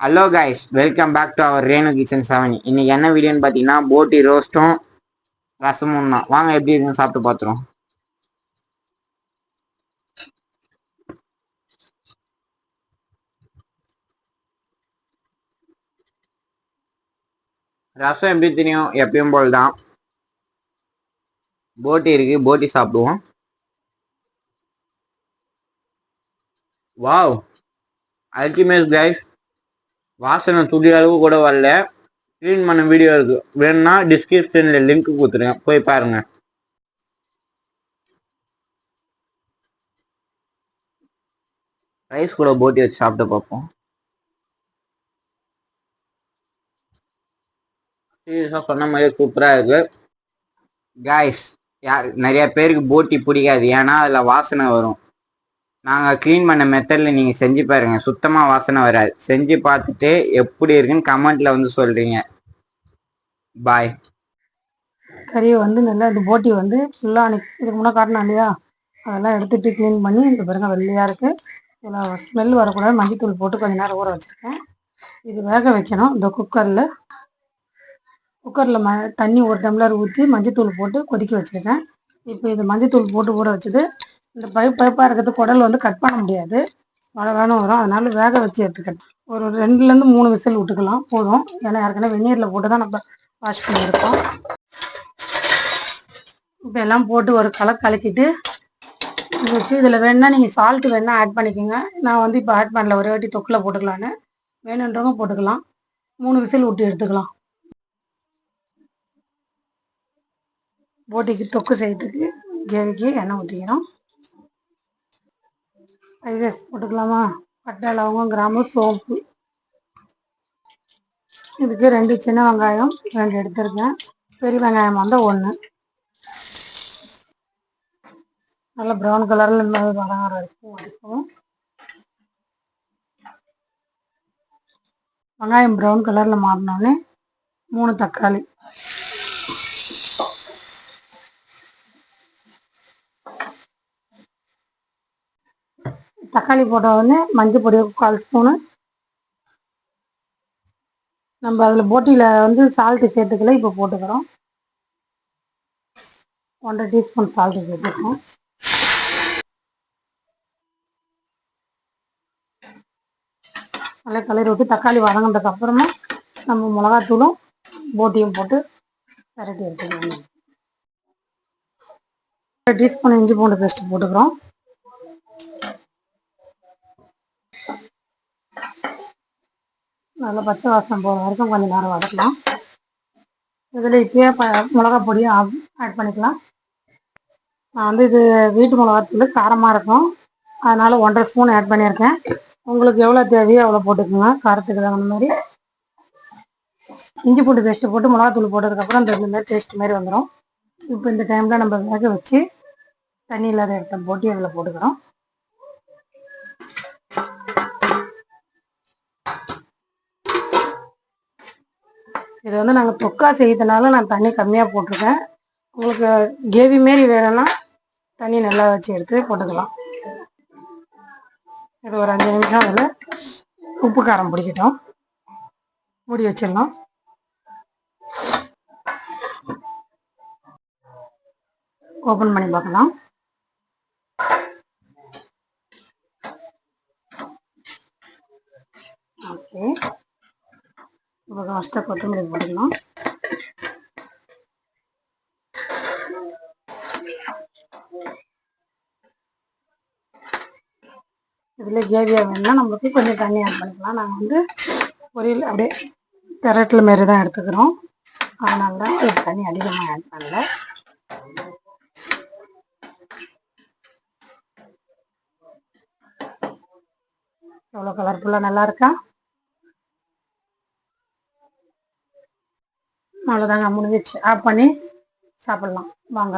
Hello guys, welcome back to our Renu kitchen 7. இன்னைக்கு என்ன வீடியோன்னு பார்த்தீங்கன்னா போட்டி ரோஸ்ட்டும் ரசமும் தான். வாங்க எப்படி இருக்குன்னு சாப்பிட்டு பார்த்துருவோம். ரசம் எப்படி தெரியும், எப்பயும் போல் தான். போட்டி இருக்கு, போட்டி சாப்பிடுவோம். Wow, ultimate guys. வாசனை துளி அளவு கூட வரல. க்ளீன் பண்ண வீடியோ இருக்கு, வேணும்னா டிஸ்கிரிப்ஷன்ல லிங்க் கொடுத்துருங்க, போய் பாருங்க. ரைஸ் கூட போட்டி வச்சு சாப்பிட்டு பார்ப்போம். சீரியஸாக சொன்ன மாதிரி சூப்பராக இருக்கு கைஸ். நிறைய பேருக்கு போட்டி பிடிக்காது, ஏன்னா அதில் வாசனை வரும். நாங்கள் க்ளீன் பண்ண மெத்தடில் நீங்கள் செஞ்சு பாருங்க, சுத்தமாக வாசனை வராது. செஞ்சு பார்த்துட்டு எப்படி இருக்குன்னு கமெண்ட்ல வந்து சொல்றீங்க. பாய். கறியை வந்து நல்லா இந்த போட்டி வந்து ஃபுல்லாக இதுக்கு முன்னே காட்டினோம் இல்லையா, அதெல்லாம் எடுத்துகிட்டு க்ளீன் பண்ணி இந்த பாருங்க வெள்ளையாக இருக்குது. இதில் ஸ்மெல் வரக்கூடாது, மஞ்சத்தூள் போட்டு கொஞ்சம் நேரம் ஊற வச்சுருக்கேன். இது வேக வைக்கணும். இந்த குக்கரில் தண்ணி 1 டம்ளர் ஊற்றி மஞ்சத்தூள் போட்டு கொதிக்க வச்சுருக்கேன். இப்போ இது மஞ்சத்தூள் போட்டு ஊற வச்சது. இந்த பைப்பாக இருக்கிறது குடல் வந்து கட் பண்ண முடியாது, வளரானும் வரும். அதனால வேக வச்சு எடுத்துக்கேன். ஒரு 2லேருந்து 3 விசில் விட்டுக்கலாம் போதும். ஏன்னா ஏற்கனவே வெந்நீரில் போட்டு தான் நம்ம வாஷ் பண்ணியிருக்கோம். இப்போ எல்லாம் போட்டு ஒரு கலக்கிட்டு வச்சு இதில் வேணுன்னா நீங்கள் சால்ட்டு வேணால் ஆட் பண்ணிக்கோங்க. நான் வந்து இப்போ ஆட் பண்ணல, ஒரு வாட்டி தொக்கில் போட்டுக்கலான்னு. வேணுன்றவங்க போட்டுக்கலாம். 3 விசில் விட்டு எடுத்துக்கலாம். போட்டிக்கு தொக்கு செய்யறதுக்கு கிரேவிக்கு எண்ணெய் ஊற்றிக்கணும். ரைஸ் போட்டுக்கலாமா? பட்டை, லவங்கம், கிராம்பு, சோம்பு. இதுக்கு 2 சின்ன வெங்காயம் 2 எடுத்துருக்கேன். பெரிய வெங்காயம் வந்து 1. நல்லா ப்ரௌன் கலரில் இந்த மாதிரி வதங்குற வரைக்கும். வெங்காயம் ப்ரௌன் கலரில் மாறினோடனே 3 தக்காளி. தக்காளி போட்ட உடனே மஞ்சள் பொடி 1/4 ஸ்பூனு. நம்ம அதில் போட்டியில் வந்து சால்ட்டு சேர்த்துக்கல, இப்போ போட்டுக்கிறோம். 1/2 டீஸ்பூன் சால்ட்டு சேர்த்துக்கோம். நல்லா கலரி விட்டு தக்காளி வதங்கினதுக்கு அப்புறமா நம்ம மிளகாத்தூளும் போட்டியும் போட்டு பரட்டி எடுத்துக்கணும். 1 டீஸ்பூன் இஞ்சி பூண்டு பேஸ்ட்டு போட்டுக்கிறோம். நல்லா பச்சை வாசனை போகிற வரைக்கும் கொஞ்சம் நேரம் வதக்கலாம். இதில் இப்போயே மிளகா பொடியும் ஆட் பண்ணிக்கலாம். நான் வந்து இது வீட்டு மிளகாத்தூள் காரமாக இருக்கும், அதனால் 1/2 ஸ்பூன் ஆட் பண்ணியிருக்கேன். உங்களுக்கு எவ்வளோ தேவையோ அவ்வளோ போட்டுக்கோங்க, காரத்துக்கு தகுந்த மாதிரி. இஞ்சி பூண்டு பேஸ்ட்டு போட்டு மிளகாத்தூள் போட்டதுக்கப்புறம் இந்த மாதிரி டேஸ்ட் மாதிரி வந்துடும். இப்போ இந்த டைமில் நம்ம வேக வச்சு தண்ணி இல்லாத எடுத்த போட்டி அதில் போட்டுக்கிறோம். இது வந்து நாங்கள் தொக்கா செய்யறதுனால நான் தண்ணி கம்மியாக போட்டிருக்கேன். உங்களுக்கு கிரேவி மாரி வேணும்னா தண்ணி நல்லா வச்சு எடுத்து போட்டுக்கலாம். இது ஒரு 5 நிமிஷம் அதில் உப்பு காரம் பிடிக்கட்டும். மூடி வச்சிடலாம். ஓப்பன் பண்ணி பார்க்கலாம். ஓகே, இப்போ ஃபஸ்ட்டாக கொத்தமல்லி போட்டுக்கலாம். இதில் கிரேவியாக வேணும்னா நம்மளுக்கு கொஞ்சம் தண்ணி ஆட் பண்ணிக்கலாம். நாங்கள் வந்து பொரியல் அப்படியே பெரட்டில் மாரி தான் எடுத்துக்கிறோம், அதனால தான் இது தண்ணி அதிகமாக ஆட் பண்ணல. எவ்வளோ கலர்ஃபுல்லாக நல்லா இருக்கா? அவ்வளோதாங்க, முடிஞ்சிச்சு. ஆஃப் பண்ணி சாப்பிட்லாம் வாங்க.